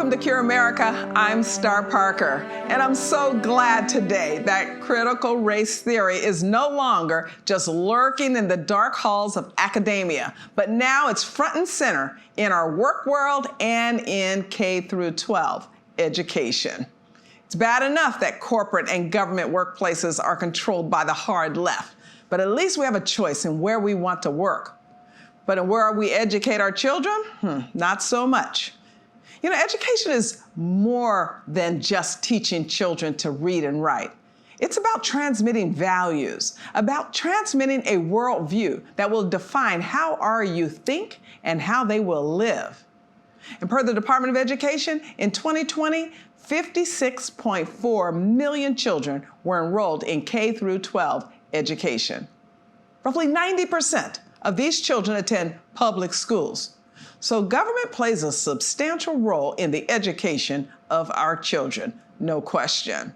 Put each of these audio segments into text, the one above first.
Welcome to Cure America. I'm Star Parker, and I'm so glad today that critical race theory is no longer just lurking in the dark halls of academia, but now it's front and center in our work world and in K through 12 education. It's bad enough that corporate and government workplaces are controlled by the hard left, but at least we have a choice in where we want to work. But in where we educate our children, not so much. You know, education is more than just teaching children to read and write. It's about transmitting values, about transmitting a worldview that will define how our youth think and how they will live. And per the Department of Education, in 2020, 56.4 million children were enrolled in K through 12 education. Roughly 90% of these children attend public schools. So government plays a substantial role in the education of our children, no question.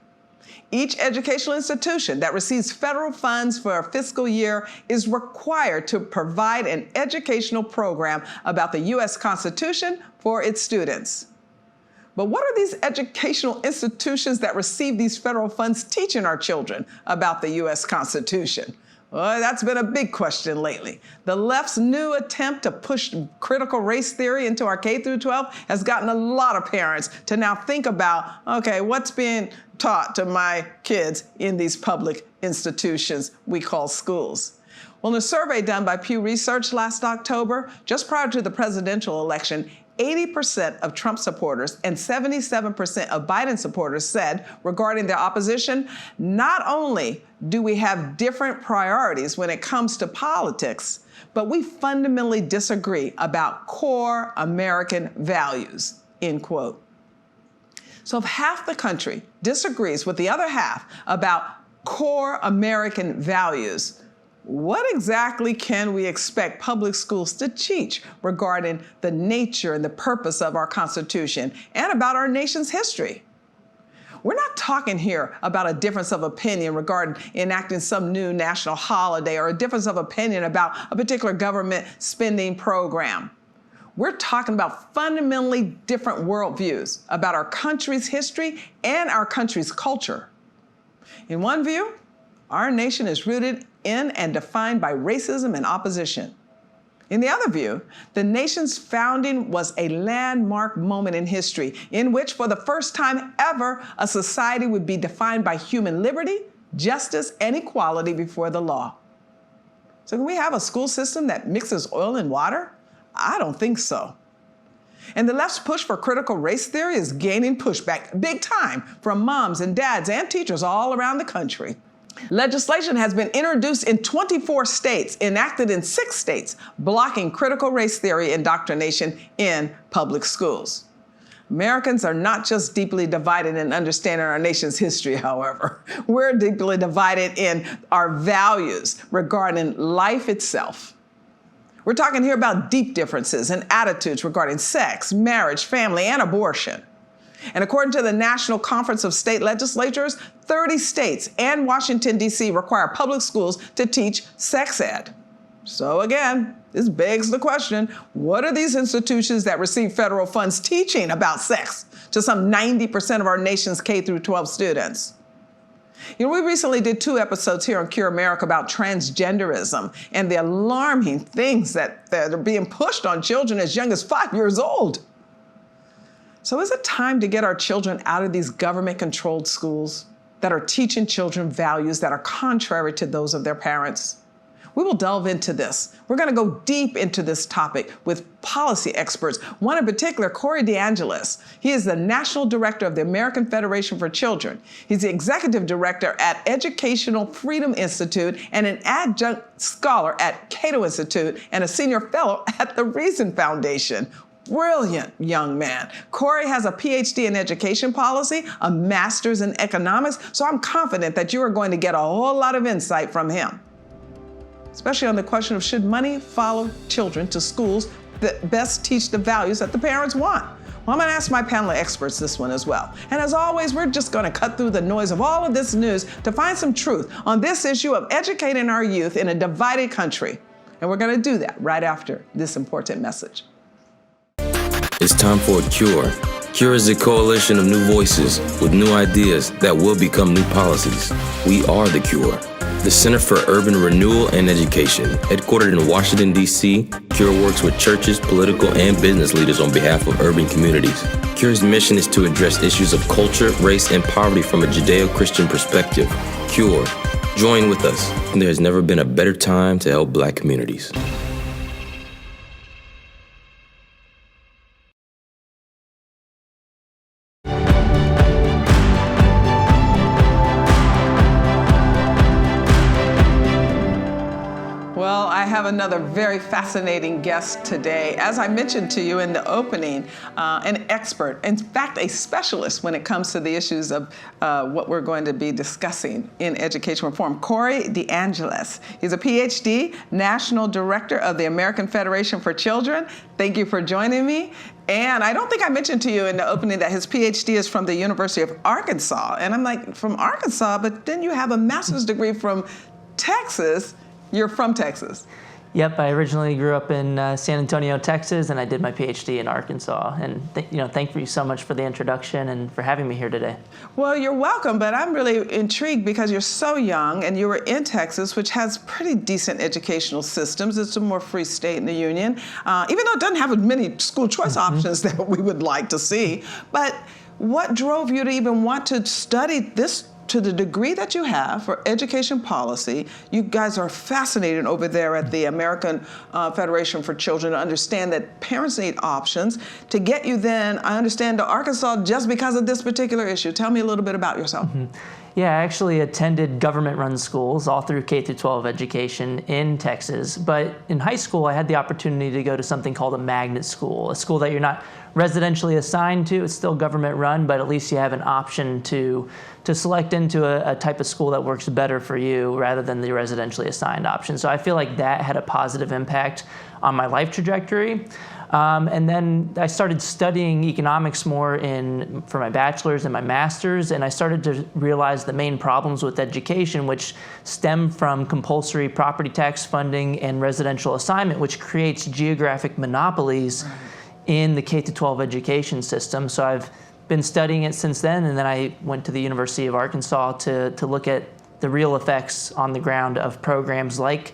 Each educational institution that receives federal funds for a fiscal year is required to provide an educational program about the U.S. Constitution for its students. But what are these educational institutions that receive these federal funds teaching our children about the U.S. Constitution? Well, that's been a big question lately. The left's new attempt to push critical race theory into our K through 12 has gotten a lot of parents to now think about, okay, what's being taught to my kids in these public institutions we call schools? Well, in a survey done by Pew Research last October, just prior to the presidential election, 80% of Trump supporters and 77% of Biden supporters said regarding their opposition, not only do we have different priorities when it comes to politics, but we fundamentally disagree about core American values, end quote. So if half the country disagrees with the other half about core American values, what exactly can we expect public schools to teach regarding the nature and the purpose of our Constitution and about our nation's history? We're not talking here about a difference of opinion regarding enacting some new national holiday or a difference of opinion about a particular government spending program. We're talking about fundamentally different worldviews about our country's history and our country's culture. In one view, our nation is rooted in and defined by racism and opposition. In the other view, the nation's founding was a landmark moment in history in which, for the first time ever, a society would be defined by human liberty, justice, and equality before the law. So can we have a school system that mixes oil and water? I don't think so. And the left's push for critical race theory is gaining pushback big time from moms and dads and teachers all around the country. Legislation has been introduced in 24 states, enacted in 6 states, blocking critical race theory indoctrination in public schools. Americans are not just deeply divided in understanding our nation's history, however. We're deeply divided in our values regarding life itself. We're talking here about deep differences in attitudes regarding sex, marriage, family, and abortion. And according to the National Conference of State Legislatures, 30 states and Washington, D.C. require public schools to teach sex ed. So again, this begs the question, what are these institutions that receive federal funds teaching about sex to some 90% of our nation's K through 12 students? You know, we recently did 2 episodes here on Cure America about transgenderism and the alarming things that are being pushed on children as young as 5 years old. So is it time to get our children out of these government-controlled schools that are teaching children values that are contrary to those of their parents? We will delve into this. We're going to go deep into this topic with policy experts, one in particular, DeAngelis. He is the National Director of the American Federation for Children. He's the Executive Director at Educational Freedom Institute and an adjunct scholar at Cato Institute and a senior fellow at the Reason Foundation. Brilliant young man. Corey has a PhD in education policy, a master's in economics, so I'm confident that you are going to get a whole lot of insight from him, especially on the question of should money follow children to schools that best teach the values that the parents want. Well, I'm going to ask my panel of experts this one as well. And as always, we're just going to cut through the noise of all of this news to find some truth on this issue of educating our youth in a divided country. And we're going to do that right after this important message. It's time for a cure. CURE is a coalition of new voices with new ideas that will become new policies. We are the CURE, the Center for Urban Renewal and Education. Headquartered in Washington, D.C., CURE works with churches, political, and business leaders on behalf of urban communities. CURE's mission is to address issues of culture, race, and poverty from a Judeo-Christian perspective. CURE, join with us. There has never been a better time to help Black communities. Well, I have another very fascinating guest today. As I mentioned to you in the opening, an expert, in fact, a specialist when it comes to the issues of what we're going to be discussing in education reform. Corey DeAngelis. He's a PhD, National Director of the American Federation for Children. Thank you for joining me. And I don't think I mentioned to you in the opening that his PhD is from the University of Arkansas. And I'm like, from Arkansas, but then you have a master's degree from Texas. You're from Texas. Yep, I originally grew up in San Antonio, Texas, and I did my PhD in Arkansas. And thank you so much for the introduction and for having me here today. Well, you're welcome, but I'm really intrigued because you're so young and you were in Texas, which has pretty decent educational systems. It's a more free state in the union, even though it doesn't have as many school choice options that we would like to see. But what drove you to even want to study this to the degree that you have for education policy? You guys are fascinated over there at the American Federation for Children to understand that parents need options. To get you then, I understand, to Arkansas just because of this particular issue. Tell me a little bit about yourself. Yeah, I actually attended government-run schools all through K-12 education in Texas. But in high school, I had the opportunity to go to something called a magnet school, a school that you're not residentially assigned to. It's still government-run, but at least you have an option to select into a type of school that works better for you rather than the residentially assigned option. So I feel like that had a positive impact on my life trajectory. And then I started studying economics more for my bachelor's and my master's, and I started to realize the main problems with education, which stem from compulsory property tax funding and residential assignment, which creates geographic monopolies in the K-12 education system. So I've been studying it since then, and then I went to the University of Arkansas to look at the real effects on the ground of programs like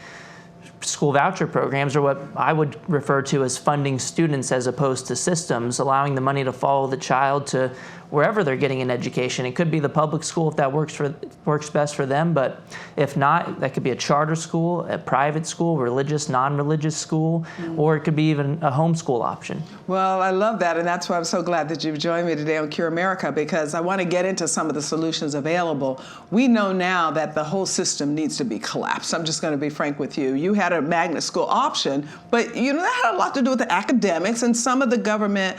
school voucher programs, or what I would refer to as funding students as opposed to systems, allowing the money to follow the child to wherever they're getting an education. It could be the public school if that works best for them, but if not, that could be a charter school, a private school, religious, non-religious school, or it could be even a homeschool option. Well, I love that, and that's why I'm so glad that you've joined me today on Cure America, because I want to get into some of the solutions available. We know now that the whole system needs to be collapsed. I'm just going to be frank with you. You had a magnet school option, but that had a lot to do with the academics, and some of the government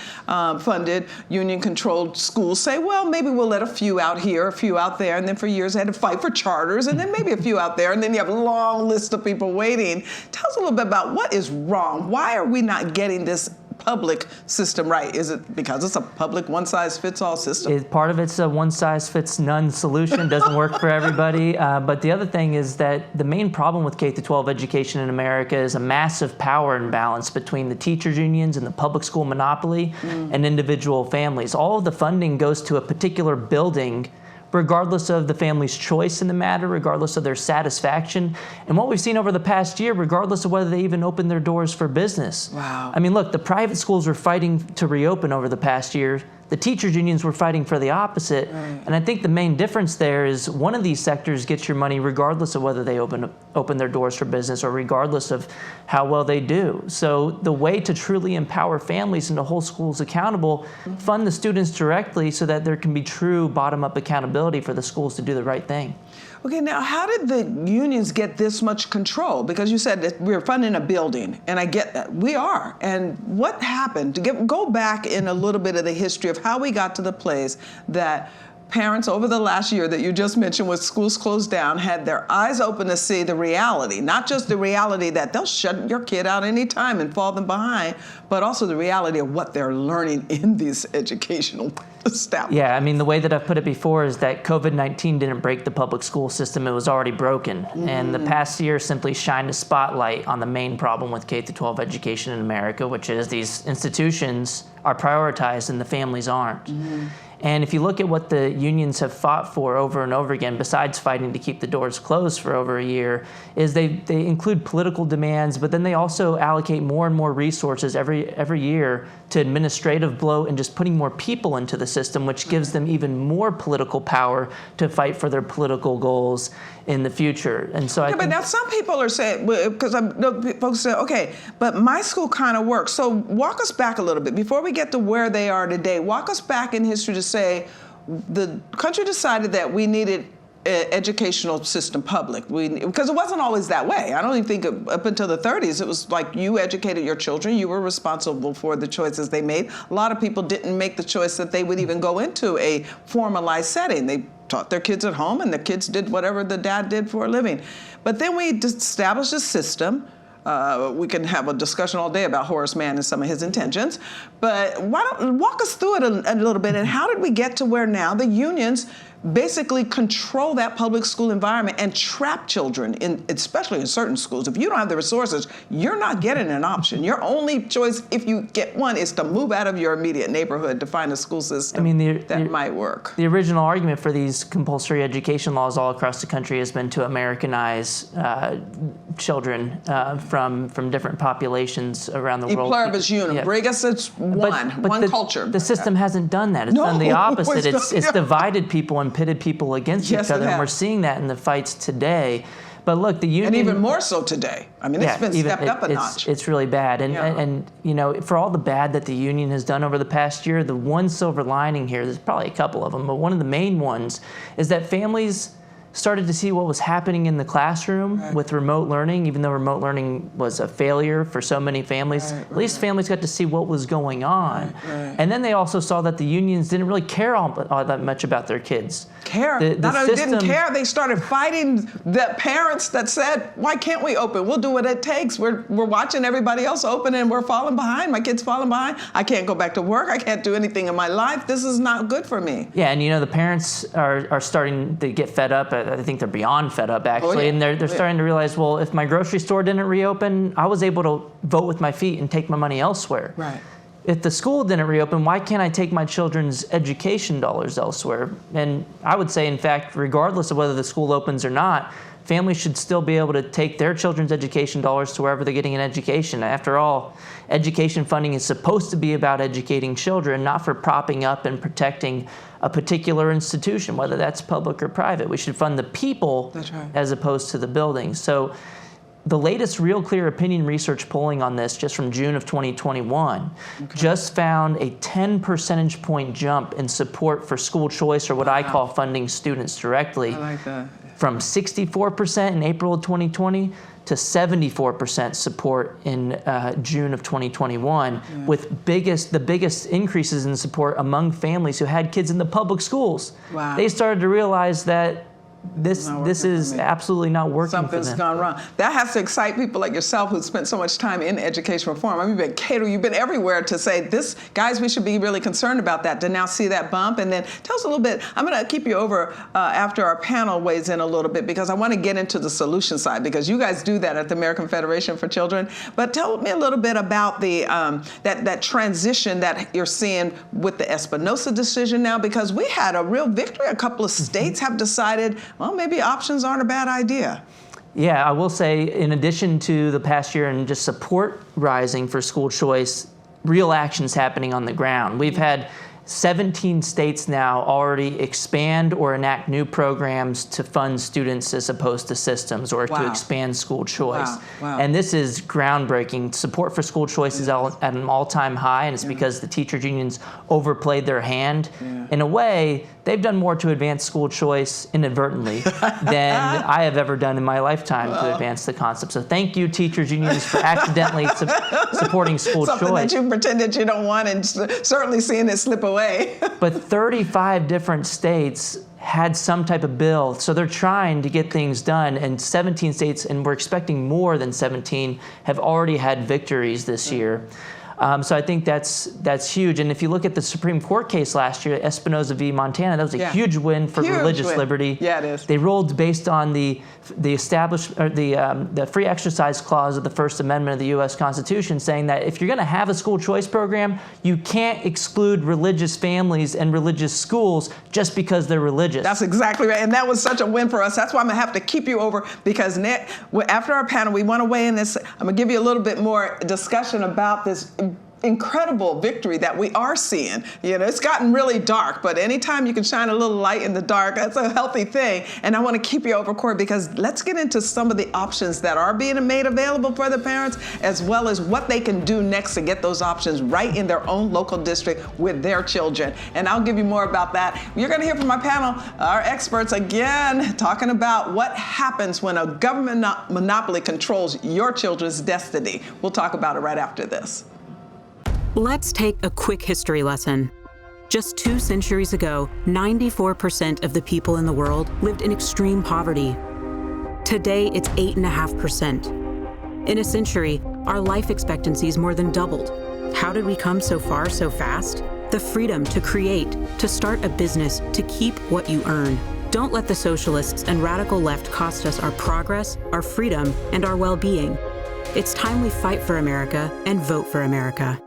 funded, union-controlled schools say, well, maybe we'll let a few out here, a few out there, and then for years they had to fight for charters, and then maybe a few out there, and then you have a long list of people waiting. Tell us a little bit about what is wrong. Why are we not getting this public system right? Is it because it's a public one-size-fits-all system? Part of it's a one-size-fits-none solution. Doesn't work for everybody. But the other thing is that the main problem with K-12 education in America is a massive power imbalance between the teachers' unions and the public school monopoly and individual families. All of the funding goes to a particular building regardless of the family's choice in the matter, regardless of their satisfaction. And what we've seen over the past year, regardless of whether they even open their doors for business. Wow. I mean, look, the private schools were fighting to reopen over the past year. The teachers' unions were fighting for the opposite. Right. And I think the main difference there is one of these sectors gets your money regardless of whether they open their doors for business or regardless of how well they do. So the way to truly empower families and to hold schools accountable, fund the students directly so that there can be true bottom-up accountability for the schools to do the right thing. Okay, now how did the unions get this much control? Because you said that we're funding a building, and I get that. We are. And what happened? Go back in a little bit of the history of how we got to the place that parents over the last year that you just mentioned with schools closed down had their eyes open to see the reality, not just the reality that they'll shut your kid out anytime and fall them behind, but also the reality of what they're learning in these educational established. Yeah, I mean, the way that I've put it before is that COVID-19 didn't break the public school system. It was already broken. And the past year simply shined a spotlight on the main problem with K-12 education in America, which is these institutions are prioritized and the families aren't. And if you look at what the unions have fought for over and over again, besides fighting to keep the doors closed for over a year, is they include political demands, but then they also allocate more and more resources every year to administrative bloat and just putting more people into the system, which gives them even more political power to fight for their political goals in the future. And so but now some people are saying, because folks say, okay, but my school kind of works. So walk us back a little bit before we get to where they are today. Walk us back in history to say the country decided that we needed educational system public, because it wasn't always that way. I don't even think up until the 30s, it was like you educated your children, you were responsible for the choices they made. A lot of people didn't make the choice that they would even go into a formalized setting. They taught their kids at home and the kids did whatever the dad did for a living. But then we established a system. We can have a discussion all day about Horace Mann and some of his intentions, but why don't walk us through it a little bit, and how did we get to where now the unions basically control that public school environment and trap children, especially in certain schools? If you don't have the resources, you're not getting an option. Your only choice, if you get one, is to move out of your immediate neighborhood to find a school system that might work. The original argument for these compulsory education laws all across the country has been to Americanize children from different populations around the world. E pluribus unum. Bring us one culture. The system hasn't done that. It's done the opposite. It's divided people and pitted people against each other, and we're seeing that in the fights today. But look, the union, and even more so today. I mean, it's been stepped up a notch. It's really bad, and you know, for all the bad that the union has done over the past year, the one silver lining here, there's probably a couple of them, but one of the main ones is that families started to see what was happening in the classroom with remote learning. Even though remote learning was a failure for so many families, at least families got to see what was going on. And then they also saw that the unions didn't really care all that much about their kids. Not only didn't care, they started fighting the parents that said, why can't we open? We'll do what it takes. We're watching everybody else open and we're falling behind. My kid's falling behind. I can't go back to work. I can't do anything in my life. This is not good for me. Yeah, and you know, the parents are starting to get fed up. I think they're beyond fed up, actually, and they're starting to realize, well, if my grocery store didn't reopen, I was able to vote with my feet and take my money elsewhere. Right. If the school didn't reopen, why can't I take my children's education dollars elsewhere? And I would say, in fact, regardless of whether the school opens or not, families should still be able to take their children's education dollars to wherever they're getting an education. After all, education funding is supposed to be about educating children, not for propping up and protecting a particular institution, whether that's public or private. We should fund the people as opposed to the buildings. So the latest Real Clear Opinion research polling on this, just from June of 2021, just found a 10 percentage point jump in support for school choice, or what I call funding students directly. I like that. From 64% in April of 2020 to 74% support in June of 2021, with the biggest increases in support among families who had kids in the public schools. Wow. They started to realize that this is absolutely not working for them. Something's gone wrong. That has to excite people like yourself who spent so much time in education reform. I mean, you've been catering, you've been everywhere to say, guys, we should be really concerned about that, to now see that bump. And then tell us a little bit, I'm going to keep you over after our panel weighs in a little bit, because I want to get into the solution side, because you guys do that at the American Federation for Children. But tell me a little bit about the that transition that you're seeing with the Espinosa decision now, because we had a real victory. A couple of states have decided, well, maybe options aren't a bad idea. Yeah, I will say, in addition to the past year and just support rising for school choice, real action's happening on the ground. We've had 17 states now already expand or enact new programs to fund students as opposed to systems, or to expand school choice. Wow. And this is groundbreaking. Support for school choice is at an all-time high, and it's because the teachers unions overplayed their hand. In a way, they've done more to advance school choice inadvertently than I have ever done in my lifetime to advance the concept. So thank you, teachers unions, for accidentally supporting school Something choice. that you pretended you don't want, and certainly seeing it slip away. But 35 different states had some type of bill, so they're trying to get things done, and 17 states, and we're expecting more than 17, have already had victories this year. So I think that's huge. And if you look at the Supreme Court case last year, Espinoza v. Montana, that was a huge win for religious liberty. Yeah, it is. They ruled based on the free exercise clause of the First Amendment of the U.S. Constitution, saying that if you're going to have a school choice program, you can't exclude religious families and religious schools just because they're religious. That's exactly right. And that was such a win for us. That's why I'm going to have to keep you over, because after our panel, we want to weigh in this. I'm going to give you a little bit more discussion about this incredible victory that we are seeing. You know, it's gotten really dark, but anytime you can shine a little light in the dark, that's a healthy thing. And I want to keep you over, Corey, because let's get into some of the options that are being made available for the parents, as well as what they can do next to get those options right in their own local district with their children. And I'll give you more about that. You're going to hear from my panel, our experts, again, talking about what happens when a government monopoly controls your children's destiny. We'll talk about it right after this. Let's take a quick history lesson. Just 2 centuries ago, 94% of the people in the world lived in extreme poverty. Today, it's 8.5%. In a century, our life expectancies more than doubled. How did we come so far so fast? The freedom to create, to start a business, to keep what you earn. Don't let the socialists and radical left cost us our progress, our freedom, and our well-being. It's time we fight for America and vote for America.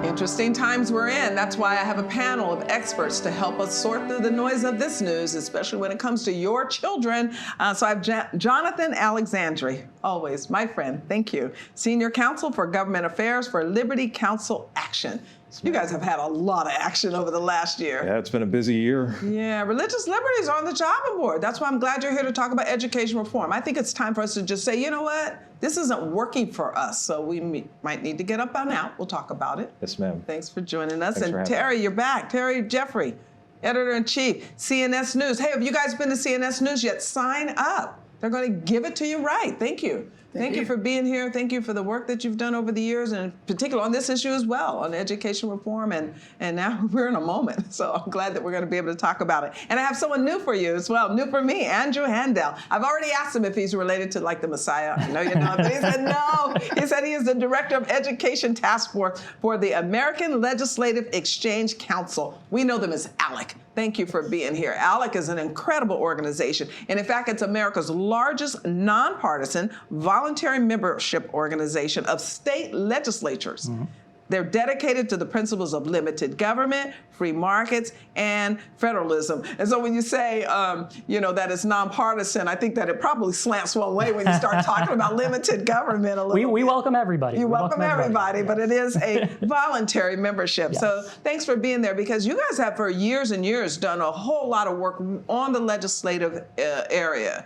Interesting times we're in. That's why I have a panel of experts to help us sort through the noise of this news, especially when it comes to your children. So I have Jonathan Alexandre, always my friend, thank you. Senior Counsel for Government Affairs for Liberty Council Action. You guys have had a lot of action over the last year. Yeah, it's been a busy year. Yeah, religious liberties are on the chopping board. That's why I'm glad you're here to talk about education reform. I think it's time for us to just say, you know what? This isn't working for us, so we might need to get up and out. We'll talk about it. Yes, ma'am. Thanks for joining us. Thanks for and having Terry, me. you're back. Terry Jeffrey, Editor-in-Chief, CNS News. Hey, have you guys been to CNS News yet? Sign up. They're going to give it to you right. Thank you. Thank you for being here. Thank you for the work that you've done over the years, and in particular on this issue as well, on education reform. And now we're in a moment, so I'm glad that we're going to be able to talk about it. And I have someone new for you as well, new for me, Andrew Handel. I've already asked him if he's related to like the Messiah. I know you're not, but he said no. He said he is the Director of Education Task Force for the American Legislative Exchange Council. We know them as ALEC. Thank you for being here. ALEC is an incredible organization. And in fact, it's America's largest nonpartisan voluntary membership organization of state legislatures. Mm-hmm. They're dedicated to the principles of limited government, free markets, and federalism. And so when you say, that it's nonpartisan, I think that it probably slants one way when you start talking about limited government a little bit. We welcome everybody. You welcome everybody, yes. But it is a voluntary membership. Yes. So thanks for being there, because you guys have for years and years done a whole lot of work on the legislative area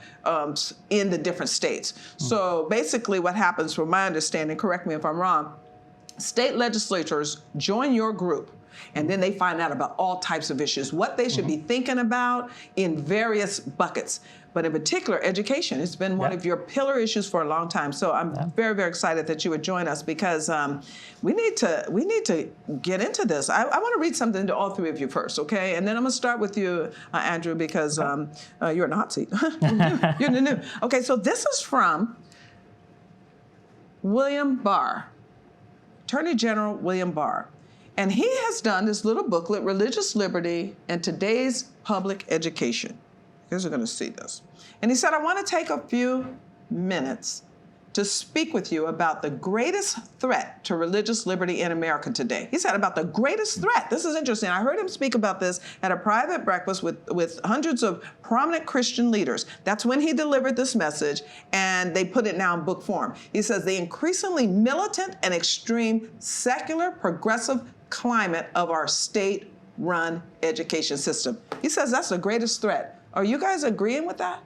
in the different states. Mm. So basically what happens, from my understanding, correct me if I'm wrong, state legislatures join your group, and then they find out about all types of issues, what they should be thinking about in various buckets. But in particular, education. It's been one of your pillar issues for a long time. So I'm very, very excited that you would join us, because we need to get into this. I want to read something to all three of you first, okay? And then I'm going to start with you, Andrew, because you're in the hot seat. You're the new. Okay, so this is from William Barr. Attorney General William Barr. And he has done this little booklet, Religious Liberty and Today's Public Education. You guys are going to see this. And he said, I want to take a few minutes to speak with you about the greatest threat to religious liberty in America today. He said about the greatest threat. This is interesting. I heard him speak about this at a private breakfast with hundreds of prominent Christian leaders. That's when he delivered this message, and they put it now in book form. He says the increasingly militant and extreme secular progressive climate of our state-run education system. He says that's the greatest threat. Are you guys agreeing with that?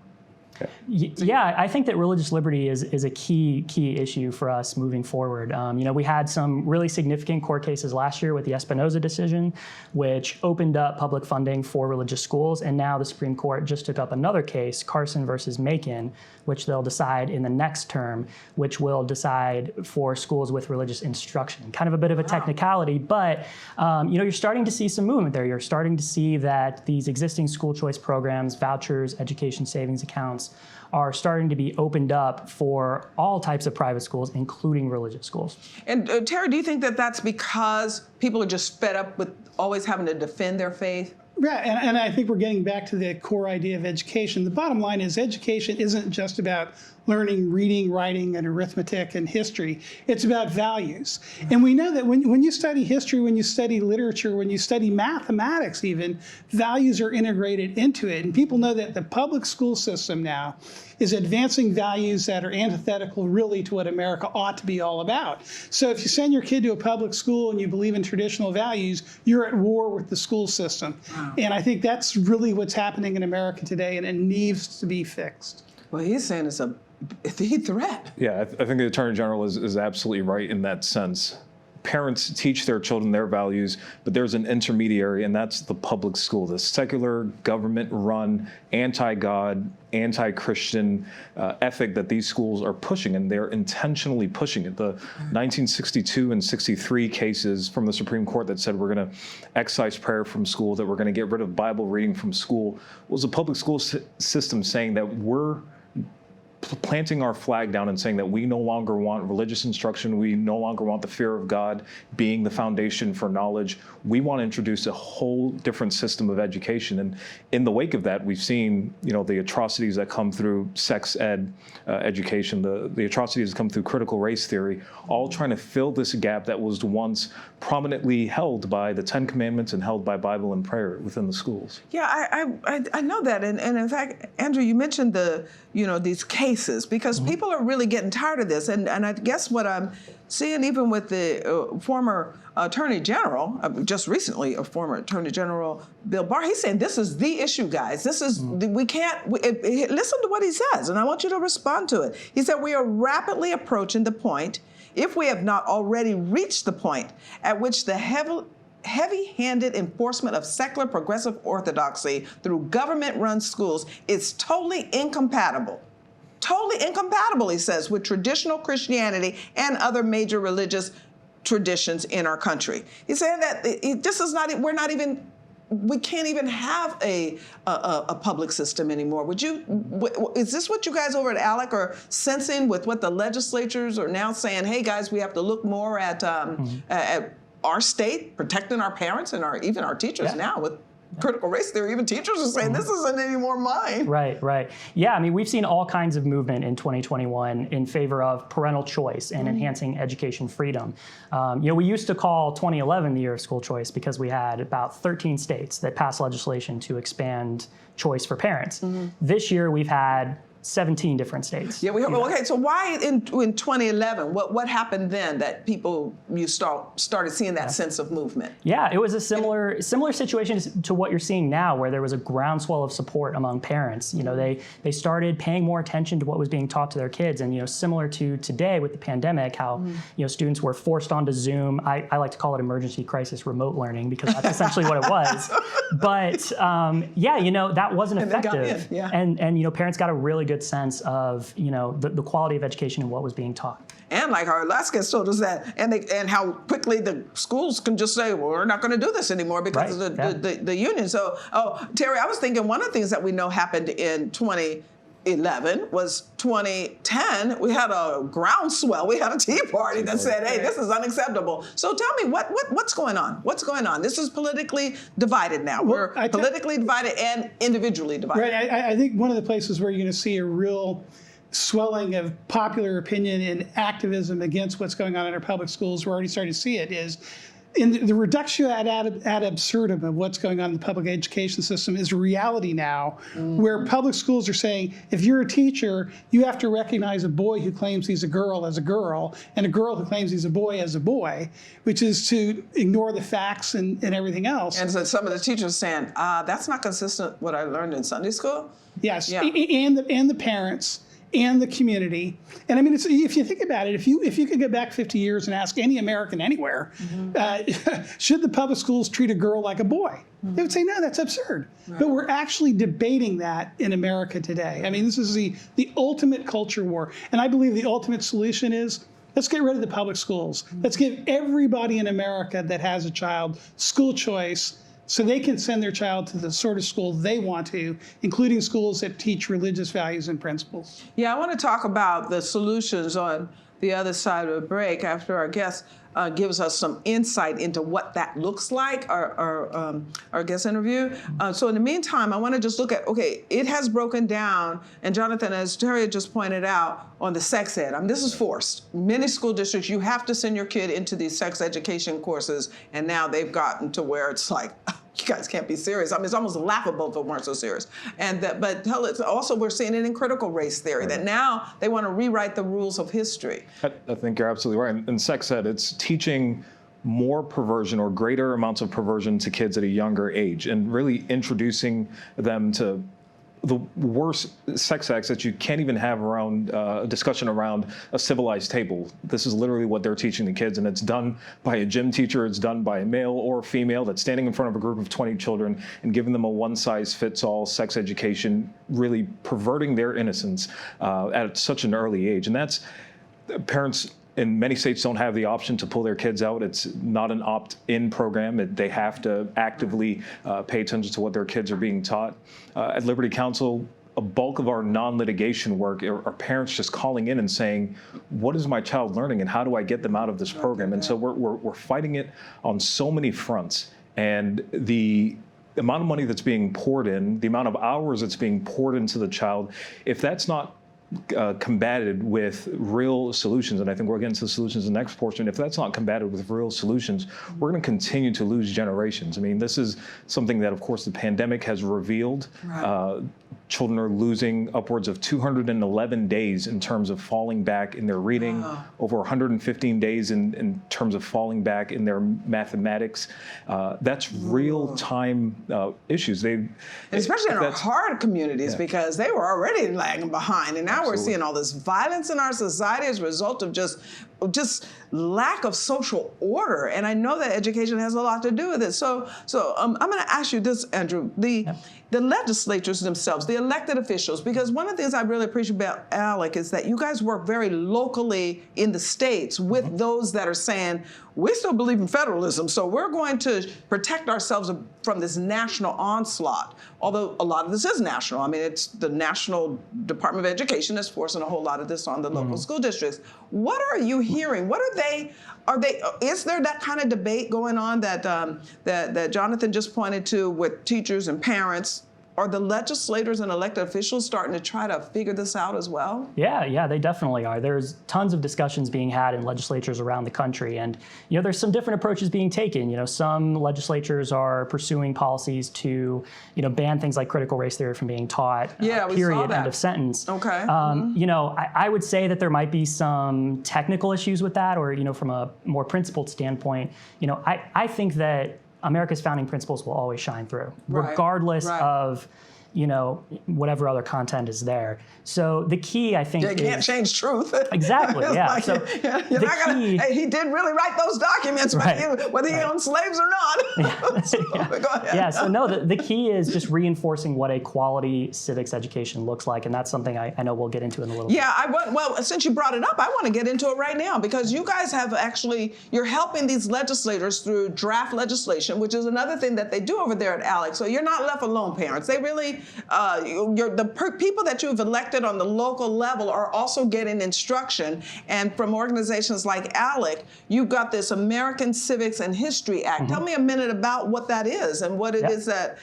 Yeah, I think that religious liberty is a key issue for us moving forward. We had some really significant court cases last year with the Espinoza decision, which opened up public funding for religious schools, and now the Supreme Court just took up another case, Carson versus Macon, which they'll decide in the next term, which will decide for schools with religious instruction. Kind of a bit of a technicality, but you're starting to see some movement there. You're starting to see that these existing school choice programs, vouchers, education savings accounts, jumps are starting to be opened up for all types of private schools, including religious schools. And Terry, do you think that that's because people are just fed up with always having to defend their faith? Yeah, and I think we're getting back to the core idea of education. The bottom line is education isn't just about learning reading, writing, and arithmetic and history. It's about values. And we know that when you study history, when you study literature, when you study mathematics even, values are integrated into it. And people know that the public school system now is advancing values that are antithetical really to what America ought to be all about. So if you send your kid to a public school and you believe in traditional values, you're at war with the school system. Wow. And I think that's really what's happening in America today, and it needs to be fixed. Well, he's saying it's a threat. Yeah, I think the Attorney General is absolutely right in that sense. Parents teach their children their values, but there's an intermediary, and that's the public school, the secular, government-run, anti-God, anti-Christian ethic that these schools are pushing, and they're intentionally pushing it. The 1962 and 63 cases from the Supreme Court that said we're going to excise prayer from school, that we're going to get rid of Bible reading from school, was the public school system saying that we're planting our flag down and saying that we no longer want religious instruction, we no longer want the fear of God being the foundation for knowledge. We want to introduce a whole different system of education. And in the wake of that, we've seen, the atrocities that come through sex ed education, the atrocities that come through critical race theory, all trying to fill this gap that was once prominently held by the Ten Commandments and held by Bible and prayer within the schools. Yeah, I know that. And in fact, Andrew, you mentioned these cases, because people are really getting tired of this. And I guess what I'm seeing even with the former Attorney General, just recently a former Attorney General, Bill Barr, he's saying this is the issue, guys. This is, we can't, listen to what he says, and I want you to respond to it. He said, we are rapidly approaching the point, if we have not already reached the point, at which the heavy-handed enforcement of secular progressive orthodoxy through government-run schools is totally incompatible, he says, with traditional Christianity and other major religious traditions in our country. He's saying that this is not, we can't even have a public system anymore. Is this what you guys over at ALEC are sensing with what the legislatures are now saying? Hey guys, we have to look more at our state, protecting our parents and even our teachers now with critical race theory. Even teachers are saying this isn't anymore mine. Right. Yeah, I mean, we've seen all kinds of movement in 2021 in favor of parental choice and enhancing education freedom. We used to call 2011 the year of school choice because we had about 13 states that passed legislation to expand choice for parents. This year, we've had 17 different states. Yeah, okay, so why in 2011, what happened then that you started seeing that sense of movement? Yeah, it was a similar situation to what you're seeing now, where there was a groundswell of support among parents. They started paying more attention to what was being taught to their kids, and similar to today with the pandemic, how students were forced onto Zoom. I like to call it emergency crisis remote learning because that's essentially what it was. But that wasn't effective, and parents got a really good sense of the quality of education and what was being taught. And like our last guest told us that, and how quickly the schools can just say, well, we're not going to do this anymore because of the union. So, Terry, I was thinking one of the things that we know happened in 2011 was 2010. We had a groundswell. We had a tea party that said, hey, this is unacceptable. So tell me, what's going on? What's going on? This is politically divided now. We're politically divided and individually divided. Right. I think one of the places where you're going to see a real swelling of popular opinion and activism against what's going on in our public schools, we're already starting to see it, is in the reductio ad absurdum of what's going on in the public education system is reality now, where public schools are saying, if you're a teacher, you have to recognize a boy who claims he's a girl as a girl, and a girl who claims he's a boy as a boy, which is to ignore the facts and everything else. And so some of the teachers are saying, that's not consistent with what I learned in Sunday school? Yes, and the parents and the community. And I mean, if you think about it, if you could go back 50 years and ask any American anywhere, should the public schools treat a girl like a boy? They would say, no, that's absurd. Right. But we're actually debating that in America today. I mean, this is the ultimate culture war. And I believe the ultimate solution is, let's get rid of the public schools. Let's give everybody in America that has a child school choice, so they can send their child to the sort of school they want to, including schools that teach religious values and principles. Yeah, I want to talk about the solutions on the other side of a break after our guest gives us some insight into what that looks like, our guest interview. So in the meantime, I want to just look at, okay, it has broken down, and Jonathan, as Terry just pointed out, on the sex ed. This is forced. Many school districts, you have to send your kid into these sex education courses, and now they've gotten to where it's like, you guys can't be serious. It's almost laughable if it weren't so serious. But also we're seeing it in critical race theory, that now they want to rewrite the rules of history. I think you're absolutely right. In sex ed, it's teaching more perversion or greater amounts of perversion to kids at a younger age, and really introducing them to the worst sex acts that you can't even have around a discussion around a civilized table. This is literally what they're teaching the kids, and it's done by a gym teacher, it's done by a male or female that's standing in front of a group of 20 children and giving them a one-size-fits-all sex education, really perverting their innocence at such an early age. And that's, parents in many states don't have the option to pull their kids out. It's not an opt-in program. They have to actively pay attention to what their kids are being taught. At Liberty Counsel, a bulk of our non-litigation work are parents just calling in and saying, what is my child learning and how do I get them out of this program? And so we're fighting it on so many fronts. And the amount of money that's being poured in, the amount of hours that's being poured into the child, if that's not combated with real solutions, and I think we'll get into the solutions in the next portion, if that's not combated with real solutions, we're going to continue to lose generations. I mean, this is something that, of course, the pandemic has revealed. Right. Children are losing upwards of 211 days in terms of falling back in their reading, over 115 days in terms of falling back in their mathematics. That's real-time issues. Especially in our hard communities, because they were already lagging behind, and now we're seeing all this violence in our society as a result of just lack of social order. And I know that education has a lot to do with it. So I'm going to ask you this, Andrew. The legislatures themselves, the elected officials, because one of the things I really appreciate about ALEC is that you guys work very locally in the states with those that are saying, we still believe in federalism, so we're going to protect ourselves from this national onslaught, although a lot of this is national. I mean, it's the National Department of Education that's forcing a whole lot of this on the local school districts. What are you hearing? What are they, is there that kind of debate going on that, that Jonathan just pointed to with teachers and parents? Are the legislators and elected officials starting to try to figure this out as well? Yeah, they definitely are. There's tons of discussions being had in legislatures around the country, and there's some different approaches being taken. Some legislatures are pursuing policies to ban things like critical race theory from being taught. Period. End of sentence. Okay. I would say that there might be some technical issues with that, or from a more principled standpoint. I think that America's founding principles will always shine through, regardless of whatever other content is there. So the key, I think, you can't change truth. Exactly. Yeah. Like, so hey, he did really write those documents, whether he owned slaves or not. Go ahead. Yeah. So no, the key is just reinforcing what a quality civics education looks like, and that's something I know we'll get into in a little bit. Well, since you brought it up, I want to get into it right now, because you guys have you're helping these legislators through draft legislation, which is another thing that they do over there at ALEC. So you're not left alone, parents. They really people that you've elected on the local level are also getting instruction. And from organizations like ALEC, you've got this American Civics and History Act. Tell me a minute about what that is and what it is that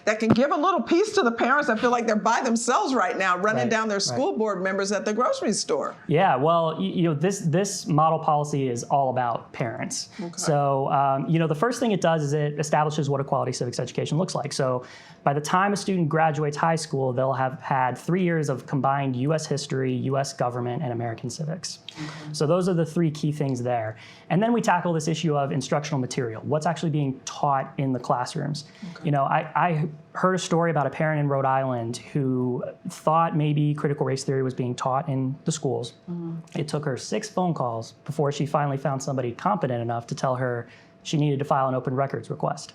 that can give a little peace to the parents that feel like they're by themselves right now, running down their school board members at the grocery store. Yeah, well, this model policy is all about parents. Okay. So, the first thing it does is it establishes what a quality civics education looks like. So by the time a student graduates high school, they'll have had 3 years of combined U.S. history, U.S. government, and American civics. Okay. So those are the three key things there. And then we tackle this issue of instructional material. What's actually being taught in the classrooms? Okay. I heard a story about a parent in Rhode Island who thought maybe critical race theory was being taught in the schools. It took her 6 phone calls before she finally found somebody competent enough to tell her she needed to file an open records request,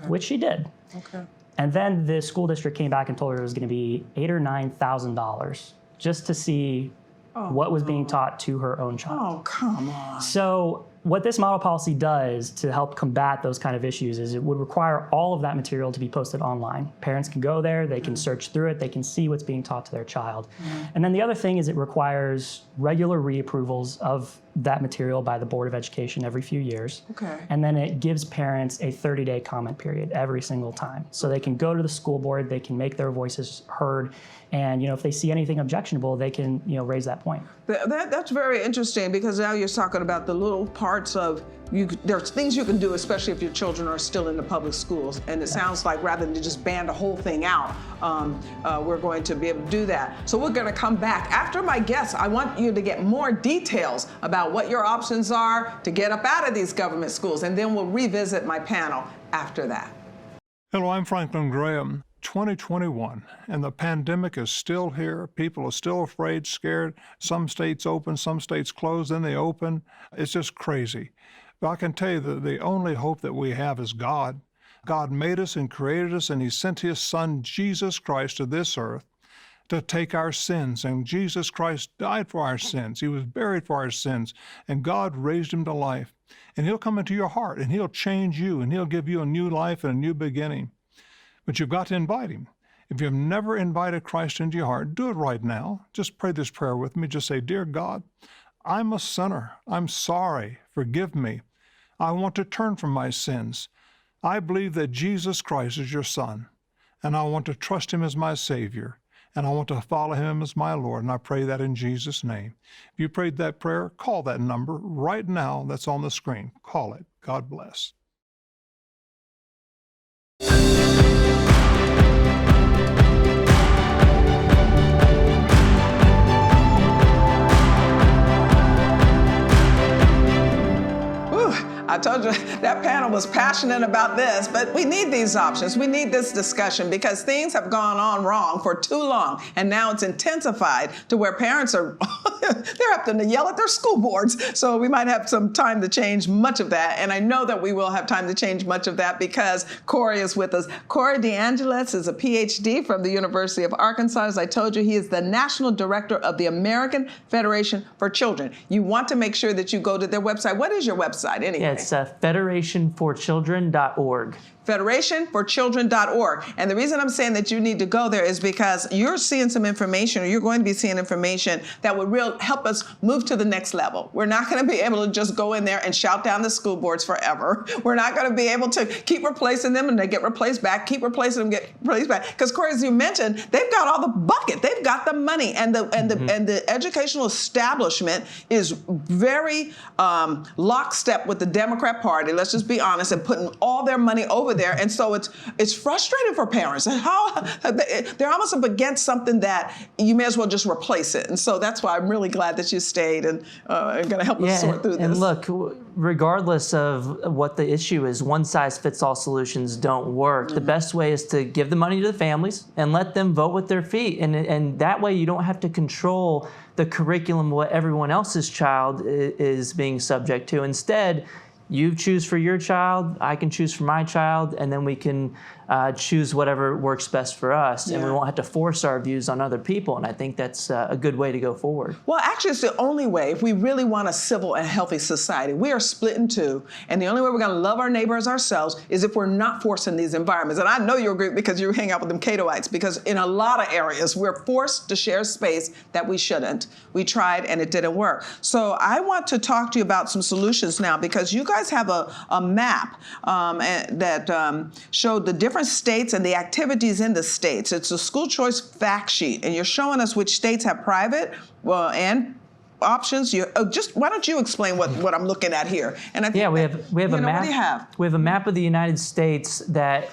which she did. Okay. And then the school district came back and told her it was going to be $8,000 or $9,000 just to see what was being taught to her own child. Oh, come on. So what this model policy does to help combat those kind of issues is it would require all of that material to be posted online. Parents can go there, they can search through it, they can see what's being taught to their child. And then the other thing is it requires regular reapprovals of that material by the Board of Education every few years. Okay. And then it gives parents a 30-day comment period every single time. So they can go to the school board, they can make their voices heard, and if they see anything objectionable, they can raise that point. That's very interesting, because now you're talking about the little parts of there's things you can do, especially if your children are still in the public schools. And it sounds like rather than just ban the whole thing out, we're going to be able to do that. So we're going to come back after my guests. I want you to get more details about what your options are to get up out of these government schools, and then we'll revisit my panel after that. Hello, I'm Franklin Graham. 2021, and the pandemic is still here. People are still afraid, scared. Some states open, some states close, then they open. It's just crazy. But I can tell you that the only hope that we have is God. God made us and created us, and He sent His Son, Jesus Christ, to this earth to take our sins. And Jesus Christ died for our sins. He was buried for our sins, and God raised Him to life. And He'll come into your heart, and He'll change you, and He'll give you a new life and a new beginning. But you've got to invite Him. If you've never invited Christ into your heart, do it right now. Just pray this prayer with me. Just say, Dear God, I'm a sinner. I'm sorry. Forgive me. I want to turn from my sins. I believe that Jesus Christ is your Son, and I want to trust Him as my Savior, and I want to follow Him as my Lord, and I pray that in Jesus' name. If you prayed that prayer, call that number right now that's on the screen. Call it. God bless. I told you that panel was passionate about this, but we need these options. We need this discussion because things have gone on wrong for too long, and now it's intensified to where parents are they're having to yell at their school boards. So we might have some time to change much of that, and I know that we will have time to change much of that because Corey is with us. Corey DeAngelis is a PhD from the University of Arkansas. As I told you, he is the National Director of the American Federation for Children. You want to make sure that you go to their website. What is your website anyway? Yeah, it's federationforchildren.org. federationforchildren.org. And the reason I'm saying that you need to go there is because you're seeing some information, or you're going to be seeing information that would help us move to the next level. We're not going to be able to just go in there and shout down the school boards forever. We're not going to be able to keep replacing them and they get replaced back, keep replacing them, get replaced back. Because Corey, as you mentioned, they've got all the bucket, they've got the money, and the educational establishment is very lockstep with the Democrat Party. Let's just be honest, and putting all their money over there. And so it's frustrating for parents. They're almost up against something that you may as well just replace it. And so that's why I'm really glad that you stayed and are going to help us sort through this. And look, regardless of what the issue is, one-size-fits-all solutions don't work. The best way is to give the money to the families and let them vote with their feet. And that way you don't have to control the curriculum, what everyone else's child is being subject to. Instead, you choose for your child, I can choose for my child, and then we can choose whatever works best for us, and we won't have to force our views on other people, and I think that's a good way to go forward. Well, actually, it's the only way if we really want a civil and healthy society. We are split in two, and the only way we're going to love our neighbors ourselves is if we're not forcing these environments. And I know you agree because you hang out with them Catoites, because in a lot of areas, we're forced to share space that we shouldn't. We tried, and it didn't work. So I want to talk to you about some solutions now, because you guys have a map that showed the different states and the activities in the states. It's a school choice fact sheet, and you're showing us which states have private and options. Why don't you explain what I'm looking at here? And I think we have a map. What do you have? We have a map of the United States that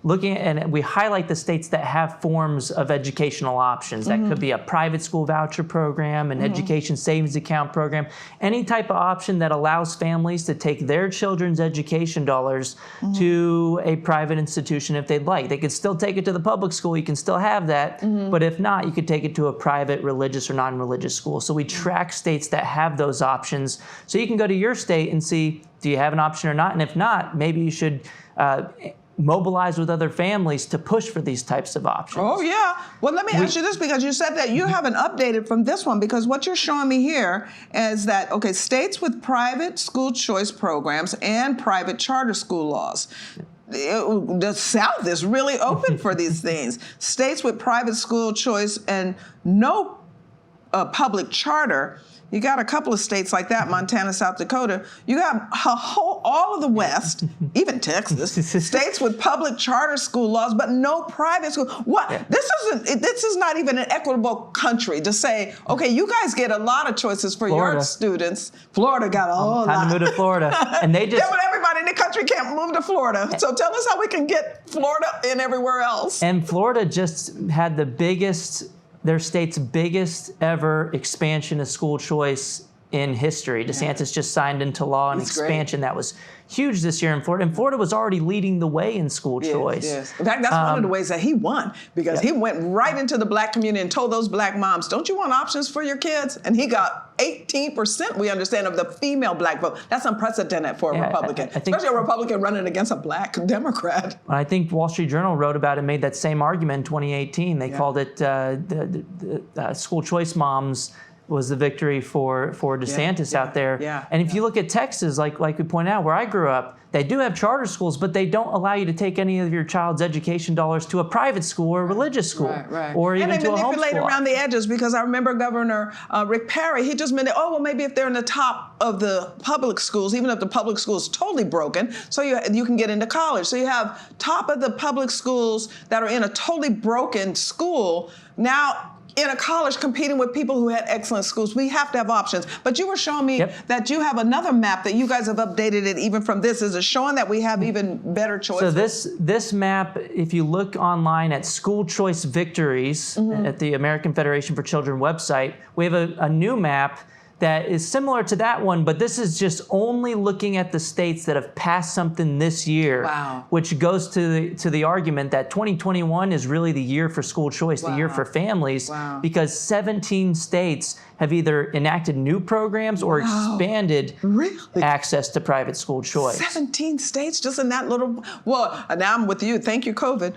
and we highlight the states that have forms of educational options. That could be a private school voucher program, an education savings account program, any type of option that allows families to take their children's education dollars to a private institution if they'd like. They could still take it to the public school, you can still have that, but if not, you could take it to a private religious or non-religious school. So we track states that have those options, so you can go to your state and see, do you have an option or not? And if not, maybe you should mobilize with other families to push for these types of options. Oh, yeah. Well, let me ask you this, because you said that you haven't updated from this one, because what you're showing me here is that, okay, states with private school choice programs and private charter school laws. The South is really open for these things. States with private school choice and no public charter. You got a couple of states like that, Montana, South Dakota. You got all of the West, even Texas, states with public charter school laws, but no private school. What? Yeah. This is not even an equitable country to say, okay, you guys get a lot of choices for your students. Florida got a whole lot. Time to move to Florida. And they just... Yeah, but everybody in the country can't move to Florida. So tell us how we can get Florida in everywhere else. And Florida just had their state's biggest ever expansion of school choice in history. DeSantis just signed into law an expansion that was huge this year in Florida. And Florida was already leading the way in school choice. Yes. In fact, that's one of the ways that he won, because he went right into the black community and told those black moms, don't you want options for your kids? And he got 18%, we understand, of the female black vote. That's unprecedented for a Republican, especially a Republican running against a black Democrat. I think Wall Street Journal wrote about it, made that same argument in 2018. They called it the school choice moms was the victory for DeSantis out there. Yeah. And if you look at Texas, like we pointed out, where I grew up, they do have charter schools, but they don't allow you to take any of your child's education dollars to a private school or a religious school, or even to a homeschool. And they manipulate around the edges, because I remember Governor Rick Perry, he just meant, maybe if they're in the top of the public schools, even if the public school is totally broken, so you can get into college. So you have top of the public schools that are in a totally broken school now in a college competing with people who had excellent schools. We have to have options. But you were showing me that you have another map that you guys have updated it even from this. Is it showing that we have even better choices? So this map, if you look online at school choice victories at the American Federation for Children website, we have a new map that is similar to that one, but this is just only looking at the states that have passed something this year, which goes to the argument that 2021 is really the year for school choice, the year for families, because 17 states have either enacted new programs or expanded access to private school choice. 17 states just in that little, now I'm with you. Thank you, COVID.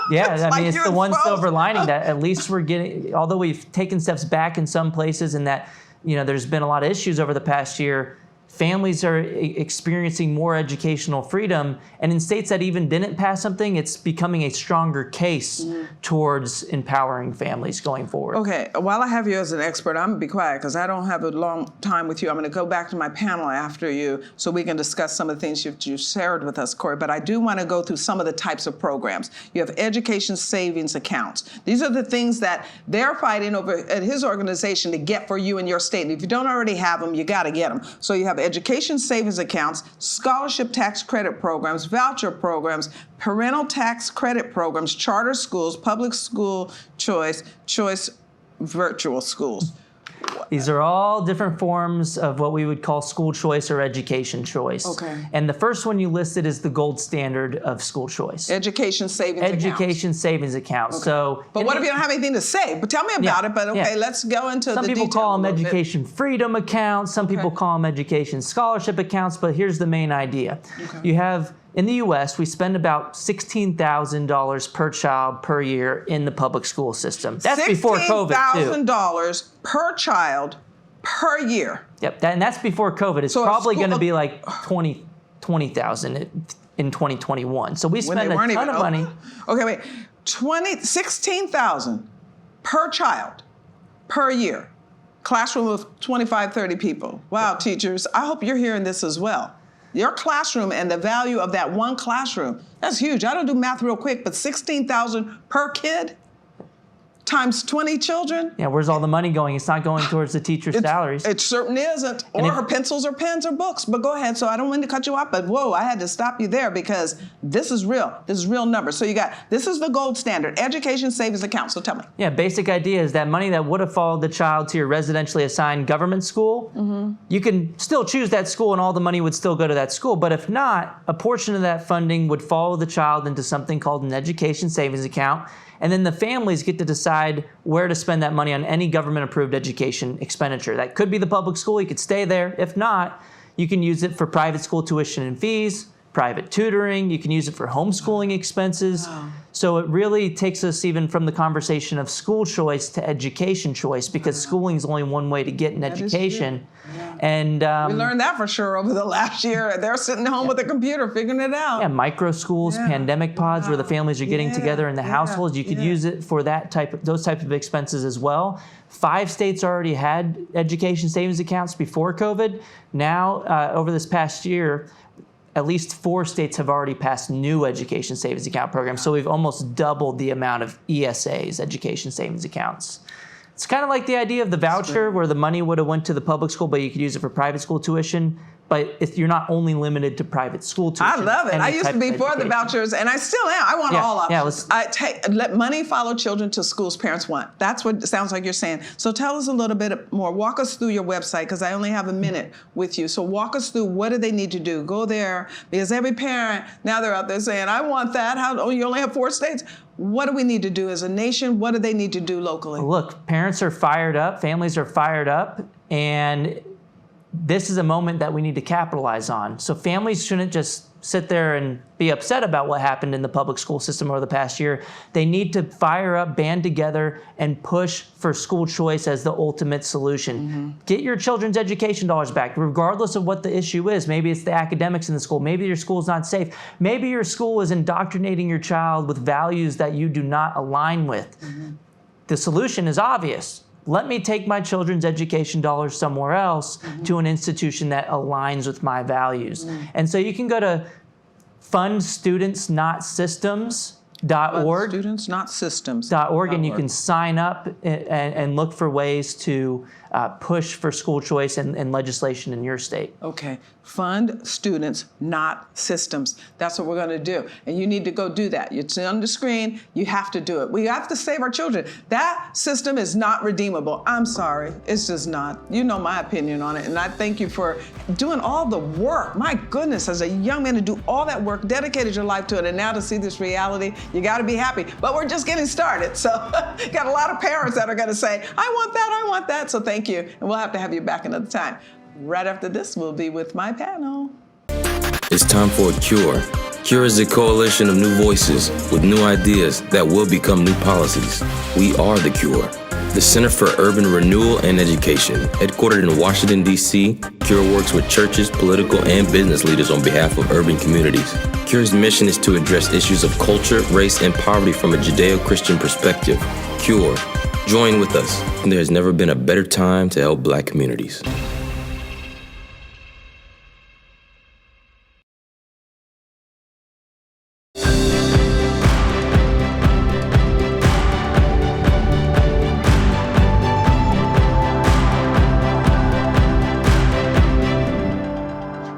It's the one silver lining that at least we're getting, although we've taken steps back in some places and that, there's been a lot of issues over the past year, families are experiencing more educational freedom. And in states that even didn't pass something, it's becoming a stronger case towards empowering families going forward. Okay, while I have you as an expert, I'm going to be quiet because I don't have a long time with you. I'm going to go back to my panel after you so we can discuss some of the things you've shared with us, Corey. But I do want to go through some of the types of programs. You have education savings accounts. These are the things that they're fighting over at his organization to get for you in your state. And if you don't already have them, you got to get them. So you have education savings accounts, scholarship tax credit programs, voucher programs, parental tax credit programs, charter schools, public school choice virtual schools. These are all different forms of what we would call school choice or education choice. Okay. And the first one you listed is the gold standard of school choice. Education savings accounts. Education savings accounts. Okay. So, but what if you don't have anything to save? But tell me about it. But let's go into some the people detail call them education freedom accounts. Some people call them education scholarship accounts. But here's the main idea. You have, in the U.S., we spend about $16,000 per child per year in the public school system. That's before COVID, too. $16,000 per child per year. Yep, and that's before COVID. It's probably going to be like 20,000 in 2021. So we spend a ton of money. Okay, wait. $16,000 per child per year. Classroom of 25, 30 people. Wow, teachers, I hope you're hearing this as well. Your classroom and the value of that one classroom, that's huge. I don't do math real quick, but $16,000 per kid times 20 children. Yeah, where's all the money going? It's not going towards the teacher's salaries. It certainly isn't. Or her pencils or pens or books. But go ahead. So I don't mean to cut you off, but whoa, I had to stop you there because this is real. This is real numbers. So this is the gold standard, education savings account. So tell me. Yeah, basic idea is that money that would have followed the child to your residentially assigned government school, you can still choose that school and all the money would still go to that school. But if not, a portion of that funding would follow the child into something called an education savings account. And then the families get to decide where to spend that money on any government-approved education expenditure. That could be the public school. You could stay there. If not, you can use it for private school tuition and fees, private tutoring. You can use it for homeschooling expenses. Wow. So it really takes us even from the conversation of school choice to education choice, because schooling is only one way to get an education. Yeah. And We learned that for sure over the last year. They're sitting home with a computer figuring it out. yeah, micro schools, pandemic pods, where the families are getting together in the households. You could use it for those type of expenses as well. 5 states already had education savings accounts before COVID. Now, over this past year, at least 4 states have already passed new education savings account programs. So we've almost doubled the amount of ESAs, education savings accounts. It's kind of like the idea of the voucher, where the money would have went to the public school, but you could use it for private school tuition. But if you're not only limited to private school tuition. I love it. I used to be for the education. vouchers, and I still am. I want all options. Yeah, let money follow children to schools parents want. That's what it sounds like you're saying. So tell us a little bit more. Walk us through your website, because I only have a minute with you. So walk us through, what do they need to do? Go there, because every parent, now they're out there saying, I want that. You only have 4 states. What do we need to do as a nation? What do they need to do locally? Look, parents are fired up, families are fired up, and this is a moment that we need to capitalize on. So families shouldn't just sit there and be upset about what happened in the public school system over the past year. They need to fire up, band together, and push for school choice as the ultimate solution. Get your children's education dollars back, regardless of what the issue is. Maybe it's the academics in the school. Maybe your school is not safe. Maybe your school is indoctrinating your child with values that you do not align with. The solution is obvious. Let me take my children's education dollars somewhere else to an institution that aligns with my values. And so you can go to fundstudentsnotsystems.org. Students, not systems. .org, and you can sign up and look for ways to push for school choice and legislation in your state. Okay. Fund students, not systems. That's what we're going to do. And you need to go do that. It's on the screen. You have to do it. We have to save our children. That system is not redeemable. I'm sorry. It's just not. You know my opinion on it. And I thank you for doing all the work. My goodness, as a young man to do all that work, dedicated your life to it, and now to see this reality, you got to be happy. But we're just getting started. So got a lot of parents that are going to say, I want that, I want that. So thank you. And we'll have to have you back another time. Right after this, we'll be with my panel. It's time for a Cure. Cure is a coalition of new voices with new ideas that will become new policies. We are the Cure, the Center for Urban Renewal and Education. Headquartered in Washington, D.C., Cure works with churches, political, and business leaders on behalf of urban communities. Cure's mission is to address issues of culture, race, and poverty from a Judeo-Christian perspective. Cure. Join with us. There has never been a better time to help Black communities.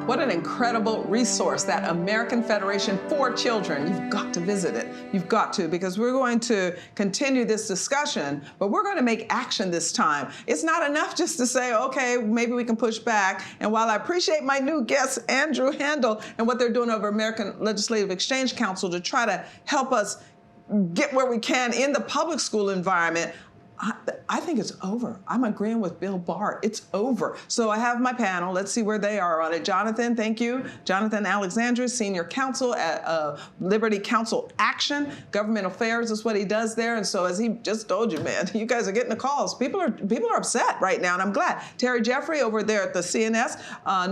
What an incredible resource, that American Federation for Children. You've got to visit it. You've got to, because we're going to continue this discussion, but we're going to make action this time. It's not enough just to say, okay, maybe we can push back. And while I appreciate my new guest, Andrew Handel, and what they're doing over American Legislative Exchange Council to try to help us get where we can in the public school environment, I think it's over. I'm agreeing with Bill Barr. It's over. So I have my panel. Let's see where they are on it. Jonathan, thank you. Jonathan Alexandre, Senior Counsel at Liberty Council Action. Government Affairs is what he does there. And so as he just told you, man, you guys are getting the calls. People are upset right now, and I'm glad. Terry Jeffrey over there at the CNS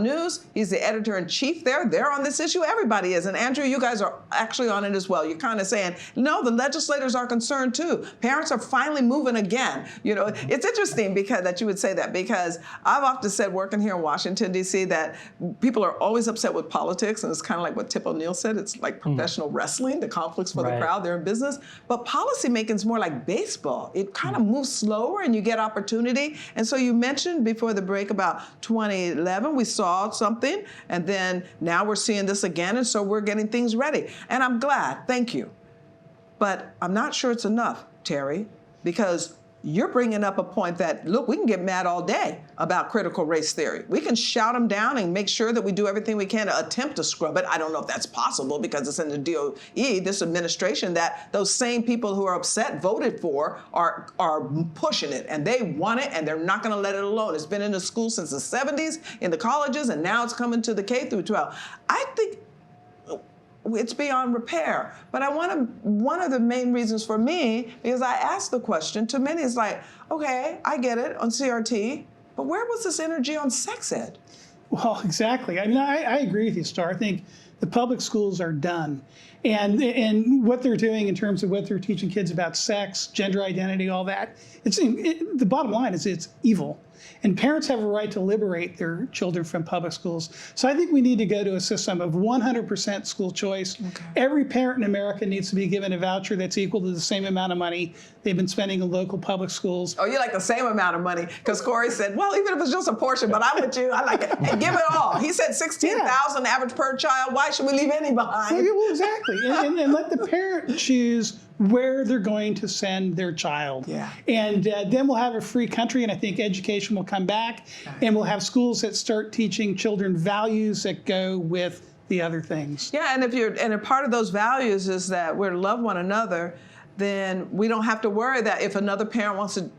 News, he's the editor-in-chief there. They're on this issue. Everybody is. And Andrew, you guys are actually on it as well. You're kind of saying, no, the legislators are concerned too. Parents are finally moving again. You know, it's interesting that you would say that, because I've often said, working here in Washington, D.C., that people are always upset with politics, and it's kind of like what Tip O'Neill said. It's like professional wrestling, the conflicts for the crowd, they're in business. But policy making is more like baseball. It kind of moves slower, and you get opportunity. And so you mentioned before the break about 2011, we saw something, and then now we're seeing this again, and so we're getting things ready. And I'm glad, thank you. But I'm not sure it's enough, Terry, because you're bringing up a point that, look, we can get mad all day about critical race theory. We can shout them down and make sure that we do everything we can to attempt to scrub it. I don't know if that's possible, because it's in the DOE, this administration, that those same people who are upset voted for are pushing it, and they want it, and they're not going to let it alone. It's been in the schools since the 70s, in the colleges, and now it's coming to the K through 12. I think it's beyond repair. But one of the main reasons for me, because I asked the question to many, is like, okay, I get it on CRT, but where was this energy on sex ed? Well, exactly. I mean, I agree with you, Star. I think the public schools are done. And what they're doing in terms of what they're teaching kids about sex, gender identity, all that, the bottom line is it's evil. And parents have a right to liberate their children from public schools. So I think we need to go to a system of 100% school choice. Okay. Every parent in America needs to be given a voucher that's equal to the same amount of money they've been spending in local public schools. Oh, you like the same amount of money? Because Corey said, well, even if it's just a portion, but I'm with you. I like it. Hey, give it all. He said 16,000 average per child. Why should we leave any behind? Well, exactly. and let the parent choose where they're going to send their child. Yeah. And then we'll have a free country, and I think education will come back, and we'll have schools that start teaching children values that go with the other things. Yeah, and if part of those values is that we're to love one another, then we don't have to worry that if another parent wants to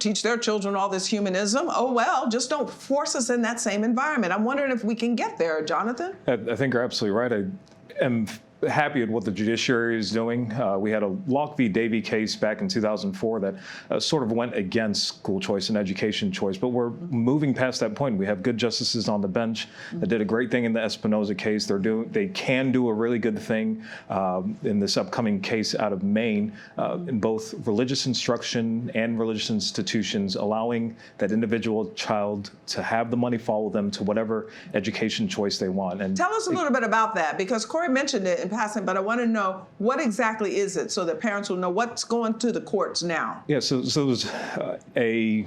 teach their children all this humanism, oh well, just don't force us in that same environment. I'm wondering if we can get there, Jonathan. I think you're absolutely right. I am happy at what the judiciary is doing. We had a Locke v. Davey case back in 2004 that sort of went against school choice and education choice, but we're moving past that point. We have good justices on the bench that did a great thing in the Espinoza case. They can do a really good thing in this upcoming case out of Maine in both religious instruction and religious institutions, allowing that individual child to have the money follow them to whatever education choice they want. And tell us a little bit about that, because Corey mentioned it in passing, but I want to know what exactly is it so that parents will know what's going to the courts now. Yeah, so there's a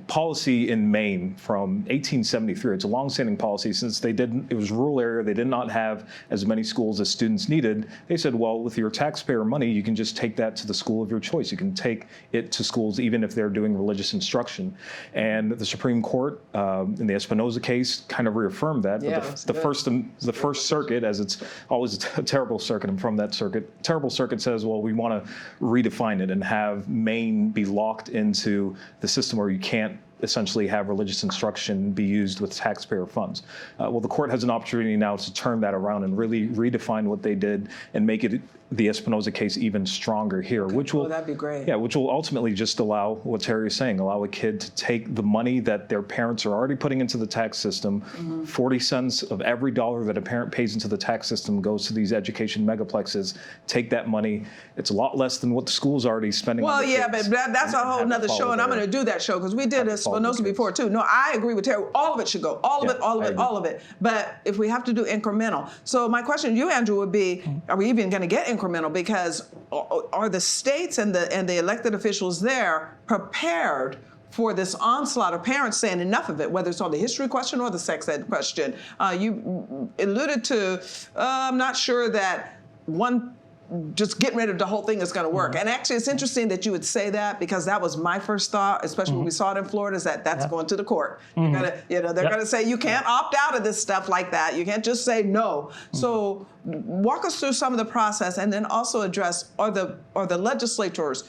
policy in Maine from 1873. It's a long-standing policy since it was rural area, they did not have as many schools as students needed. They said, well, with your taxpayer money, you can just take that to the school of your choice. You can take it to schools even if they're doing religious instruction. And the Supreme Court in the Espinoza case kind of reaffirmed that. Yeah, but the First Circuit, as it's always a terrible circuit, I'm from that circuit, terrible circuit says, well, we want to redefine it and have Maine be locked into the system where you can't essentially have religious instruction be used with taxpayer funds. Well, the court has an opportunity now to turn that around and really redefine what they did and make it the Espinoza case even stronger here, which will that'd be great. Yeah, which will ultimately just allow what Terry is saying, allow a kid to take the money that their parents are already putting into the tax system. 40 cents of every dollar that a parent pays into the tax system goes to these education megaplexes. Take that money. It's a lot less than what the school's already spending. Well, on yeah, but that's a whole nother show, and I'm going to do that show because we did Espinoza before too. No, I agree with Terry. All of it should go. All of it. But if we have to do incremental. So my question to you, Andrew, would be, are we even going to get incremental? Because are the states and the elected officials there prepared for this onslaught of parents saying enough of it, whether it's on the history question or the sex ed question? You alluded to, I'm not sure that just getting rid of the whole thing is going to work. And actually, it's interesting that you would say that, because that was my first thought, especially when we saw it in Florida, is that's going to the court. You're gonna, they're going to say you can't opt out of this stuff like that. You can't just say no. So walk us through some of the process, and then also address, are the legislators,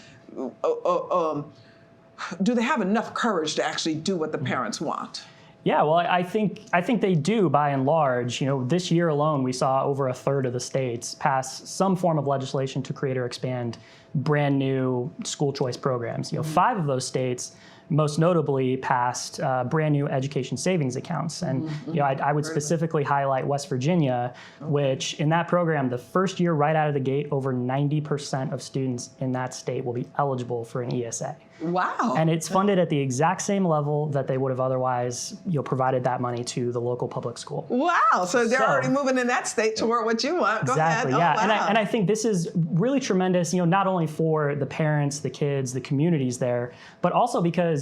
do they have enough courage to actually do what the parents want? Yeah, well, I think they do by and large. This year alone, we saw over a third of the states pass some form of legislation to create or expand brand new school choice programs. 5 of those states most notably passed brand new education savings accounts. And I would specifically highlight West Virginia, which in that program, the first year right out of the gate, over 90% of students in that state will be eligible for an ESA. Wow. And it's funded at the exact same level that they would have otherwise provided that money to the local public school. Wow. So they're already moving in that state toward what you want. Go exactly, ahead. Yeah. Oh, wow. And I think this is really tremendous, not only for the parents, the kids, the communities there, but also because,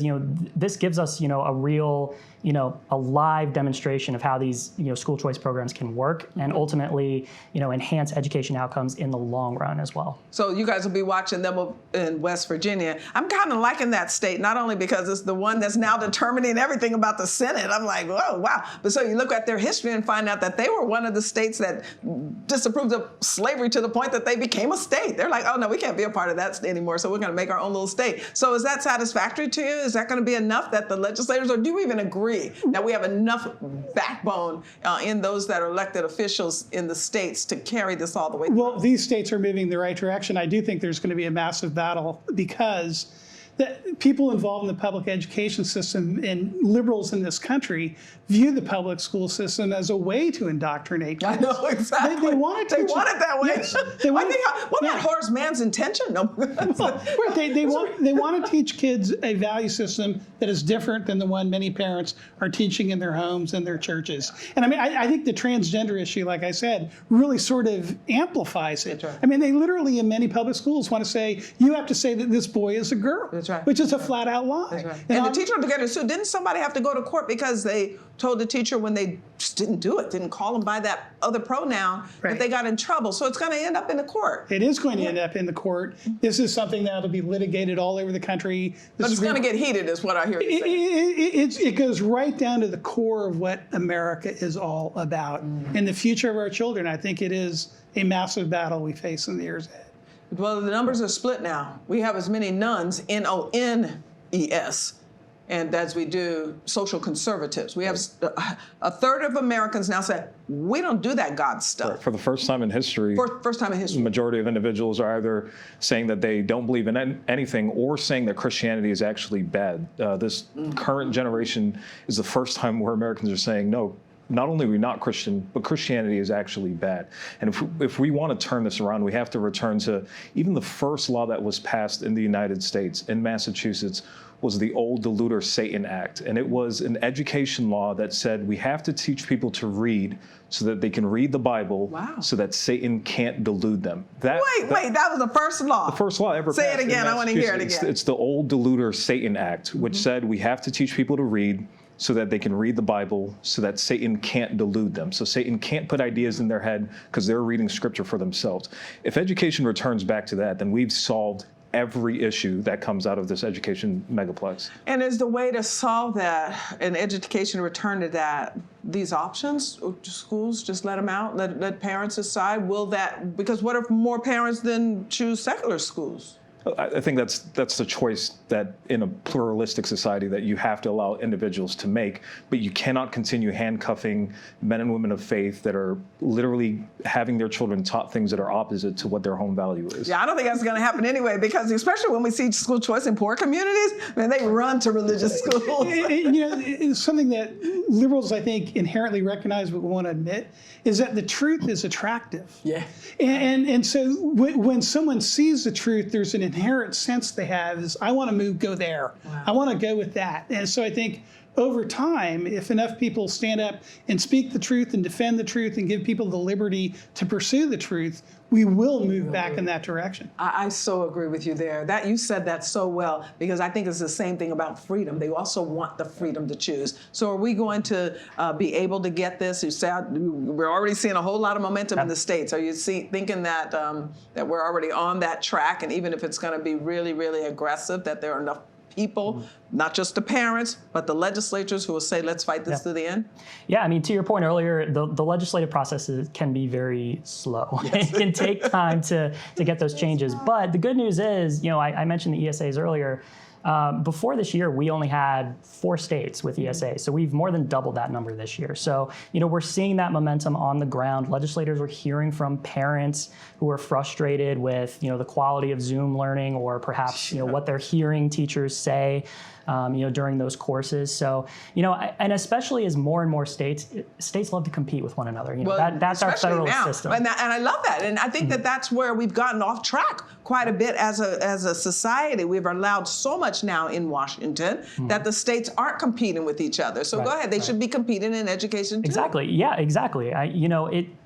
this gives us, a real, a live demonstration of how these, school choice programs can work and ultimately, enhance education outcomes in the long run as well. So you guys will be watching them in West Virginia. I'm kind of liking that state, not only because it's the one that's now determining everything about the Senate. I'm like, whoa, wow. But so you look at their history and find out that they were one of the states that disapproved of slavery to the point that they became a state. They're like, oh, no, we can't be a part of that anymore, so we're going to make our own little state. So is that satisfactory to you? Is that going to be enough that the legislators, or do you even agree that we have enough backbone in those that are elected officials in the states to carry this all the way through? Well, these states are moving in the right direction. I do think there's going to be a massive battle because the people involved in the public education system and liberals in this country view the public school system as a way to indoctrinate kids. I know, exactly. They want it that way. Yes, they want wasn't that Horace Mann's intention? No. Well, they want to teach kids a value system that is different than the one many parents are teaching in their homes and their churches. And I mean, I think the transgender issue, like I said, really sort of amplifies it. Right. I mean, they literally in many public schools want to say, you have to say that this boy is a girl. That's right. Which is a flat out lie. That's right. And the teacher together too. Didn't somebody have to go to court because they told the teacher when they just didn't do it, didn't call them by that other pronoun, Right. that they got in trouble? So it's going to end up in the court. It is going to end up in the court. This is something that will be litigated all over the country. But it's going to get heated, is what I hear you say. It goes right down to the core of what America is all about. And the future of our children, I think it is a massive battle we face in the years ahead. Well, the numbers are split now. We have as many nuns, N-O-N-E-S, and as we do social conservatives. We have a third of Americans now say, we don't do that God stuff. For the first time in history, the majority of individuals are either saying that they don't believe in anything or saying that Christianity is actually bad. This current generation is the first time where Americans are saying, no, not only are we not Christian, but Christianity is actually bad. And if we want to turn this around, we have to return to even the first law that was passed in the United States, in Massachusetts, was the old Deluder Satan Act. And it was an education law that said we have to teach people to read so that they can read the Bible, so that Satan can't delude them. Wait, that was the first law? The first law ever passed. Say it again, I want to hear it again. It's the old Deluder Satan Act, which said we have to teach people to read so that they can read the Bible, so that Satan can't delude them. So Satan can't put ideas in their head because they're reading scripture for themselves. If education returns back to that, then we've solved every issue that comes out of this education megaplex. And is the way to solve that, and education return to that, these options? Schools just let them out, let parents decide? Will that, because what if more parents then choose secular schools? I think that's the choice that in a pluralistic society that you have to allow individuals to make, but you cannot continue handcuffing men and women of faith that are literally having their children taught things that are opposite to what their home value is. Yeah, I don't think that's going to happen anyway, because especially when we see school choice in poor communities, man, they run to religious schools. It's something that liberals, I think, inherently recognize but won't admit, is that the truth is attractive. Yeah. And so when someone sees the truth, there's an inherent sense they have is, I want to go there. Wow. I want to go with that. And so I think over time, if enough people stand up and speak the truth and defend the truth and give people the liberty to pursue the truth, we will move back in that direction. I so agree with you there. That you said that so well, because I think it's the same thing about freedom. They also want the freedom to choose. So are we going to be able to get this? You said we're already seeing a whole lot of momentum in the States. Are you thinking that that we're already on that track, and even if it's going to be really, really aggressive, that there are enough people, not just the parents, but the legislators who will say, let's fight this to the end? Yeah, I mean, to your point earlier, the legislative processes can be very slow. Yes. It can take time to get those changes. But the good news is, I mentioned the ESAs earlier. Before this year, we only had 4 states with ESAs, so we've more than doubled that number this year. So, we're seeing that momentum on the ground. Legislators are hearing from parents who are frustrated with, the quality of Zoom learning, or perhaps, what they're hearing teachers say, during those courses. So, and especially as more and more states love to compete with one another. That's our federal system. And I love that. And I think that that's where we've gotten off track quite a bit as a society. We've allowed so much now in Washington that the states aren't competing with each other. So go ahead. They should be competing in education too. Exactly. Yeah, exactly.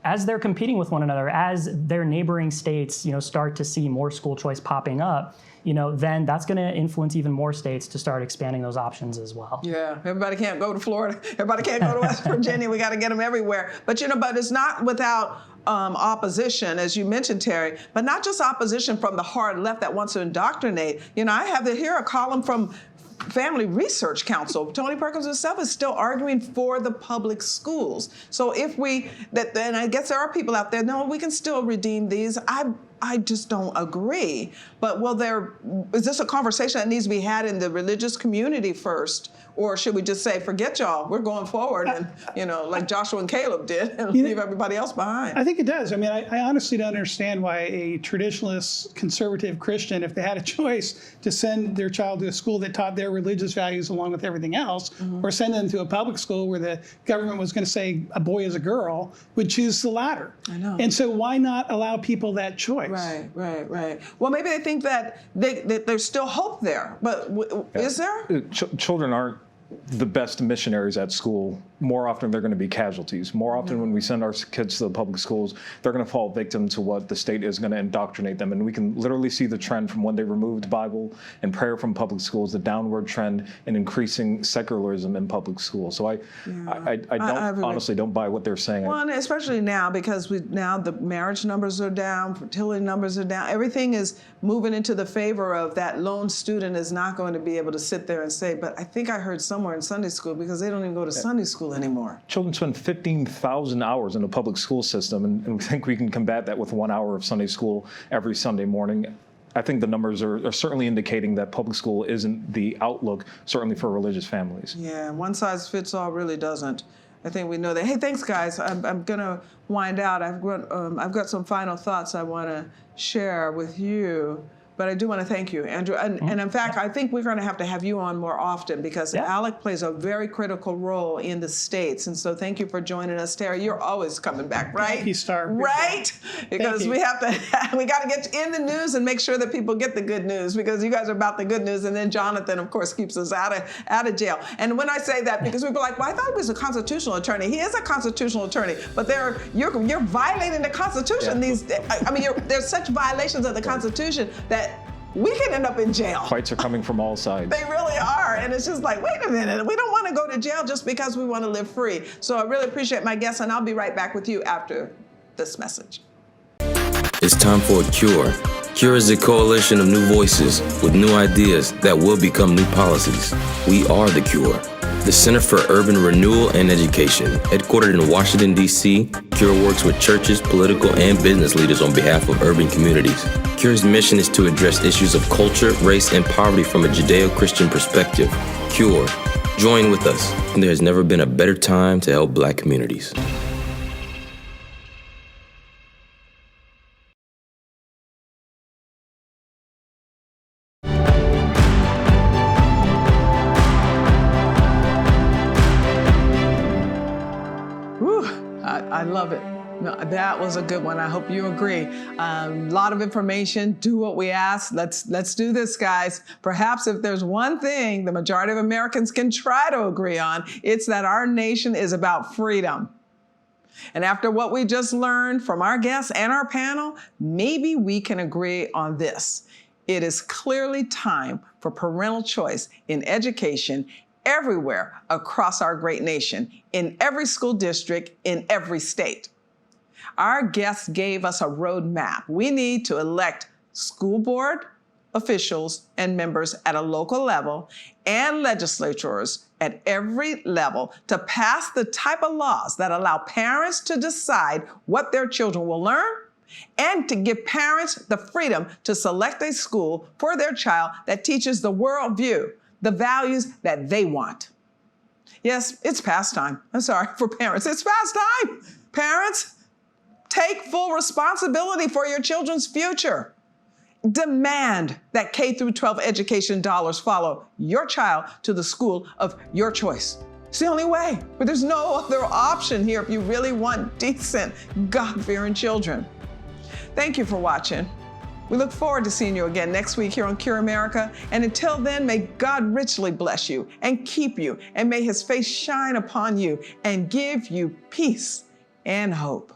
As they're competing with one another, as their neighboring states, start to see more school choice popping up, then that's going to influence even more states to start expanding those options as well. Yeah, everybody can't go to Florida. Everybody can't go to West Virginia. We got to get them everywhere. But but it's not without opposition, as you mentioned, Terry, but not just opposition from the hard left that wants to indoctrinate. You know, I have here a column from Family Research Council. Tony Perkins himself is still arguing for the public schools. So if then I guess there are people out there, no, we can still redeem these. I just don't agree. But is this a conversation that needs to be had in the religious community first? Or should we just say, forget y'all, we're going forward and, like Joshua and Caleb did, and leave everybody else behind? I think it does. I mean, I honestly don't understand why a traditionalist, conservative Christian, if they had a choice to send their child to a school that taught their religious values along with everything else, or send them to a public school where the government was going to say a boy is a girl, would choose the latter. I know. And so why not allow people that choice? Right. Well, maybe they think that there's still hope there, but is there? Children aren't the best missionaries at school. More often they're going to be casualties. More often when we send our kids to the public schools, they're going to fall victim to what the state is going to indoctrinate them. And we can literally see the trend from when they removed Bible and prayer from public schools, the downward trend in increasing secularism in public schools. So I honestly don't buy what they're saying. Well, and especially now, because now the marriage numbers are down, fertility numbers are down. Everything is moving into the favor of that lone student is not going to be able to sit there and say, but I think I heard somewhere in Sunday school, because they don't even go to Sunday school anymore. Children spend 15,000 hours in the public school system, and we think we can combat that with 1 hour of Sunday school every Sunday morning. I think the numbers are certainly indicating that public school isn't the outlook, certainly for religious families. Yeah, one size fits all really doesn't. I think we know that. Hey, thanks, guys. I'm going to wind out. I've got some final thoughts I want to share with you. But I do want to thank you, Andrew. And in fact, I think we're going to have you on more often, because Alec plays a very critical role in the States. And so thank you for joining us, Terry. You're always coming back, right? Thank you, Star. Right? Because we got to get in the news and make sure that people get the good news, because you guys are about the good news. And then Jonathan, of course, keeps us out of jail. And when I say that, because people are like, well, I thought he was a constitutional attorney. He is a constitutional attorney, but you're violating the Constitution. Yeah. There's such violations of the Constitution that we can end up in jail. Fights are coming from all sides. They really are. And it's just like, wait a minute, we don't want to go to jail just because we want to live free. So I really appreciate my guests, and I'll be right back with you after this message. It's time for a Cure. Cure is a coalition of new voices with new ideas that will become new policies. We are the Cure. The Center for Urban Renewal and Education, headquartered in Washington, D.C., Cure works with churches, political, and business leaders on behalf of urban communities. Cure's mission is to address issues of culture, race, and poverty from a Judeo-Christian perspective. Cure. Join with us. There has never been a better time to help Black communities. I love it. No, that was a good one. I hope you agree. A lot of information. Do what we ask. Let's do this, guys. Perhaps if there's one thing the majority of Americans can try to agree on, it's that our nation is about freedom. And after what we just learned from our guests and our panel, maybe we can agree on this. It is clearly time for parental choice in education everywhere across our great nation, in every school district, in every state. Our guests gave us a roadmap. We need to elect school board officials and members at a local level and legislatures at every level to pass the type of laws that allow parents to decide what their children will learn, and to give parents the freedom to select a school for their child that teaches the worldview, the values that they want. Yes, it's past time. I'm sorry for parents. It's past time. Parents, take full responsibility for your children's future. Demand that K through 12 education dollars follow your child to the school of your choice. It's the only way, but there's no other option here if you really want decent, God-fearing children. Thank you for watching. We look forward to seeing you again next week here on Cure America. And until then, may God richly bless you and keep you, and may his face shine upon you and give you peace and hope.